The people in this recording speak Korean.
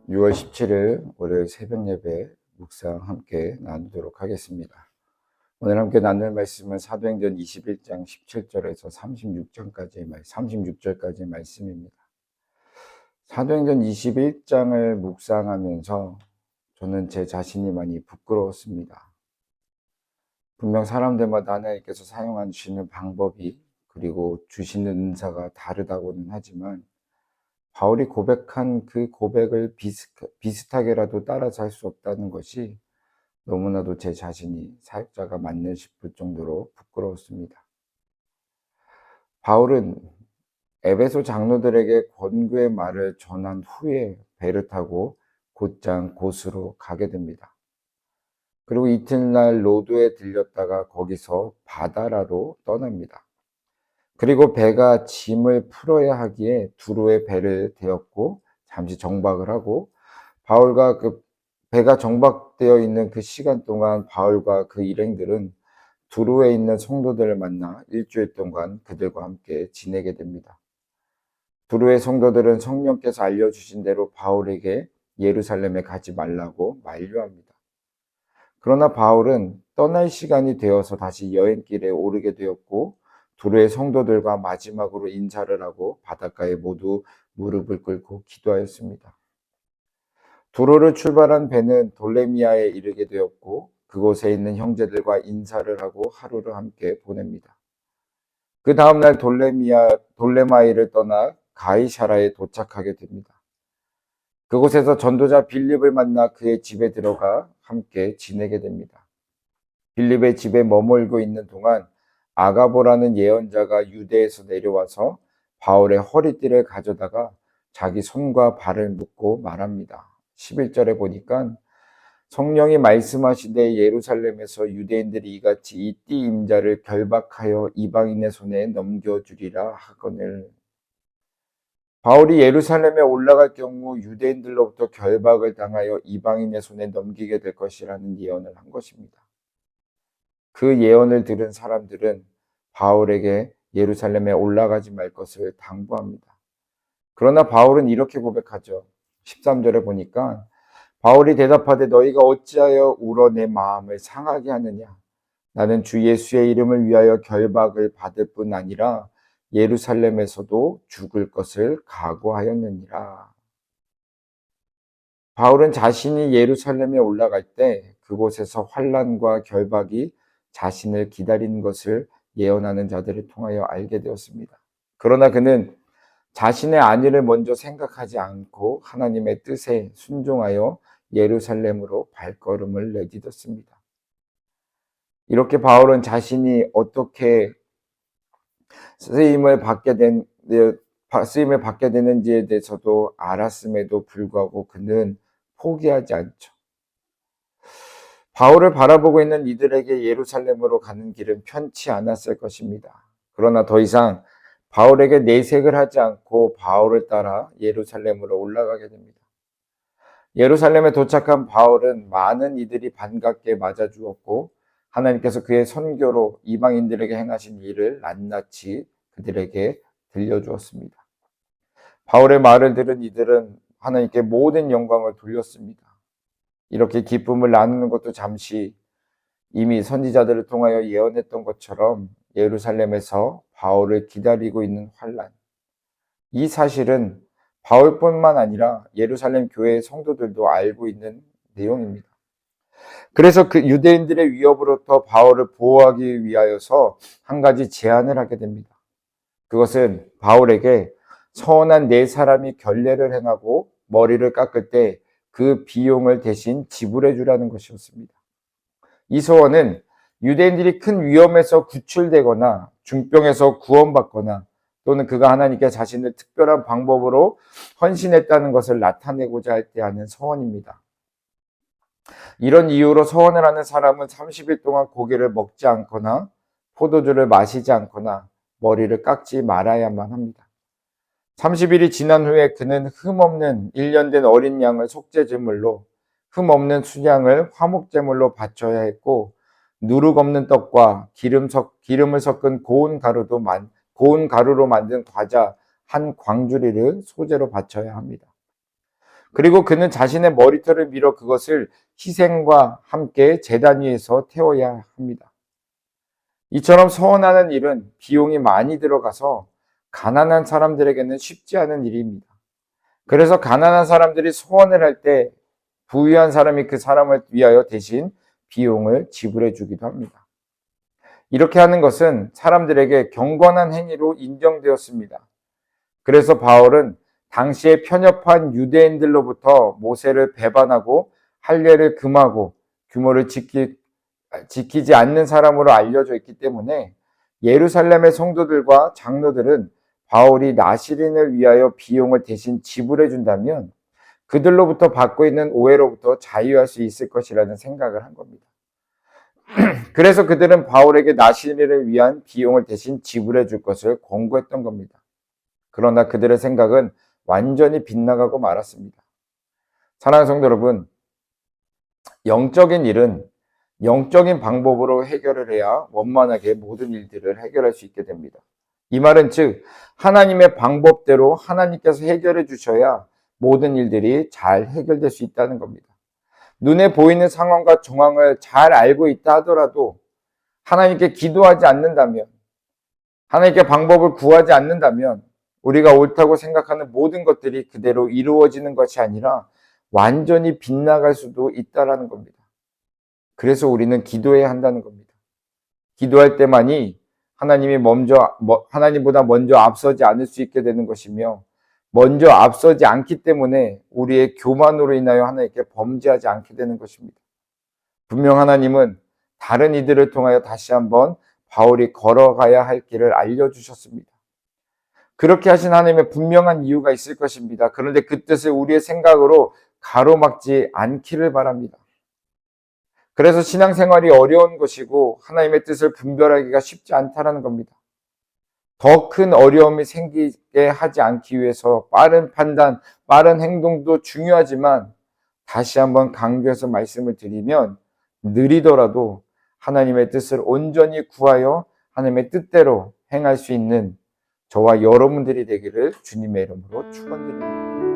6월 17일 월요일 새벽 예배 묵상 함께 나누도록 하겠습니다. 오늘 함께 나눌 말씀은 사도행전 21장 17절에서 36절까지의 말씀입니다. 사도행전 21장을 묵상하면서 저는 제 자신이 많이 부끄러웠습니다. 분명 사람들마다 하나님께서 사용하시는 방법이 그리고 주시는 은사가 다르다고는 하지만 바울이 고백한 그 고백을 비슷하게라도 따라서 할 수 없다는 것이 너무나도 제 자신이 사역자가 맞네 싶을 정도로 부끄러웠습니다. 바울은 에베소 장로들에게 권고의 말을 전한 후에 배를 타고 곧장 고스로 가게 됩니다. 그리고 이튿날 로도에 들렸다가 거기서 바다라로 떠납니다. 그리고 배가 짐을 풀어야 하기에 두로의 배를 대었고 잠시 정박을 하고 바울과 그 배가 정박되어 있는 그 시간 동안 바울과 그 일행들은 두로에 있는 성도들을 만나 일주일 동안 그들과 함께 지내게 됩니다. 두로의 성도들은 성령께서 알려주신 대로 바울에게 예루살렘에 가지 말라고 만류합니다. 그러나 바울은 떠날 시간이 되어서 다시 여행길에 오르게 되었고 두로의 성도들과 마지막으로 인사를 하고 바닷가에 모두 무릎을 꿇고 기도하였습니다. 두로를 출발한 배는 돌레미아에 이르게 되었고 그곳에 있는 형제들과 인사를 하고 하루를 함께 보냅니다. 그 다음날 돌레마이를 떠나 가이사라에 도착하게 됩니다. 그곳에서 전도자 빌립을 만나 그의 집에 들어가 함께 지내게 됩니다. 빌립의 집에 머물고 있는 동안 아가보라는 예언자가 유대에서 내려와서 바울의 허리띠를 가져다가 자기 손과 발을 묶고 말합니다. 11절에 보니까 성령이 말씀하시되 예루살렘에서 유대인들이 이같이 이 띠 임자를 결박하여 이방인의 손에 넘겨주리라 하거늘. 바울이 예루살렘에 올라갈 경우 유대인들로부터 결박을 당하여 이방인의 손에 넘기게 될 것이라는 예언을 한 것입니다. 그 예언을 들은 사람들은 바울에게 예루살렘에 올라가지 말 것을 당부합니다. 그러나 바울은 이렇게 고백하죠. 13절에 보니까 바울이 대답하되 너희가 어찌하여 울어 내 마음을 상하게 하느냐. 나는 주 예수의 이름을 위하여 결박을 받을 뿐 아니라 예루살렘에서도 죽을 것을 각오하였느니라. 바울은 자신이 예루살렘에 올라갈 때 그곳에서 환난과 결박이 자신을 기다리는 것을 예언하는 자들을 통하여 알게 되었습니다. 그러나 그는 자신의 안위를 먼저 생각하지 않고 하나님의 뜻에 순종하여 예루살렘으로 발걸음을 내딛었습니다. 이렇게 바울은 자신이 어떻게 쓰임을 받게 되는지에 대해서도 알았음에도 불구하고 그는 포기하지 않죠. 바울을 바라보고 있는 이들에게 예루살렘으로 가는 길은 편치 않았을 것입니다. 그러나 더 이상 바울에게 내색을 하지 않고 바울을 따라 예루살렘으로 올라가게 됩니다. 예루살렘에 도착한 바울은 많은 이들이 반갑게 맞아주었고 하나님께서 그의 선교로 이방인들에게 행하신 일을 낱낱이 그들에게 들려주었습니다. 바울의 말을 들은 이들은 하나님께 모든 영광을 돌렸습니다. 이렇게 기쁨을 나누는 것도 잠시 이미 선지자들을 통하여 예언했던 것처럼 예루살렘에서 바울을 기다리고 있는 환난, 이 사실은 바울뿐만 아니라 예루살렘 교회의 성도들도 알고 있는 내용입니다. 그래서 그 유대인들의 위협으로부터 바울을 보호하기 위하여서 한 가지 제안을 하게 됩니다. 그것은 바울에게 선한 네 사람이 결례를 행하고 머리를 깎을 때 그 비용을 대신 지불해 주라는 것이었습니다. 이 소원은 유대인들이 큰 위험에서 구출되거나 중병에서 구원받거나 또는 그가 하나님께 자신을 특별한 방법으로 헌신했다는 것을 나타내고자 할 때 하는 서원입니다. 이런 이유로 서원을 하는 사람은 30일 동안 고기를 먹지 않거나 포도주를 마시지 않거나 머리를 깎지 말아야만 합니다. 30일이 지난 후에 그는 흠없는 1년 된 어린 양을 속죄제물로 흠없는 순양을 화목제물로 바쳐야 했고 누룩 없는 떡과 기름을 섞은 고운 가루로 만든 과자 한 광주리를 소재로 바쳐야 합니다. 그리고 그는 자신의 머리털을 밀어 그것을 희생과 함께 제단 위에서 태워야 합니다. 이처럼 서원하는 일은 비용이 많이 들어가서 가난한 사람들에게는 쉽지 않은 일입니다. 그래서 가난한 사람들이 소원을 할 때 부유한 사람이 그 사람을 위하여 대신 비용을 지불해 주기도 합니다. 이렇게 하는 것은 사람들에게 경건한 행위로 인정되었습니다. 그래서 바울은 당시에 편협한 유대인들로부터 모세를 배반하고 할례를 금하고 규모를 지키지 않는 사람으로 알려져 있기 때문에 예루살렘의 성도들과 장로들은 바울이 나시린을 위하여 비용을 대신 지불해 준다면 그들로부터 받고 있는 오해로부터 자유할 수 있을 것이라는 생각을 한 겁니다. 그래서 그들은 바울에게 나시린을 위한 비용을 대신 지불해 줄 것을 권고했던 겁니다. 그러나 그들의 생각은 완전히 빗나가고 말았습니다. 사랑하는 성도 여러분, 영적인 일은 영적인 방법으로 해결을 해야 원만하게 모든 일들을 해결할 수 있게 됩니다. 이 말은 즉 하나님의 방법대로 하나님께서 해결해 주셔야 모든 일들이 잘 해결될 수 있다는 겁니다. 눈에 보이는 상황과 정황을 잘 알고 있다 하더라도 하나님께 기도하지 않는다면, 하나님께 방법을 구하지 않는다면 우리가 옳다고 생각하는 모든 것들이 그대로 이루어지는 것이 아니라 완전히 빗나갈 수도 있다는 겁니다. 그래서 우리는 기도해야 한다는 겁니다. 기도할 때만이 하나님보다 먼저 앞서지 않을 수 있게 되는 것이며, 먼저 앞서지 않기 때문에 우리의 교만으로 인하여 하나님께 범죄하지 않게 되는 것입니다. 분명 하나님은 다른 이들을 통하여 다시 한번 바울이 걸어가야 할 길을 알려주셨습니다. 그렇게 하신 하나님의 분명한 이유가 있을 것입니다. 그런데 그 뜻을 우리의 생각으로 가로막지 않기를 바랍니다. 그래서 신앙생활이 어려운 것이고 하나님의 뜻을 분별하기가 쉽지 않다는 겁니다. 더 큰 어려움이 생기게 하지 않기 위해서 빠른 판단, 빠른 행동도 중요하지만 다시 한번 강조해서 말씀을 드리면 느리더라도 하나님의 뜻을 온전히 구하여 하나님의 뜻대로 행할 수 있는 저와 여러분들이 되기를 주님의 이름으로 축원드립니다.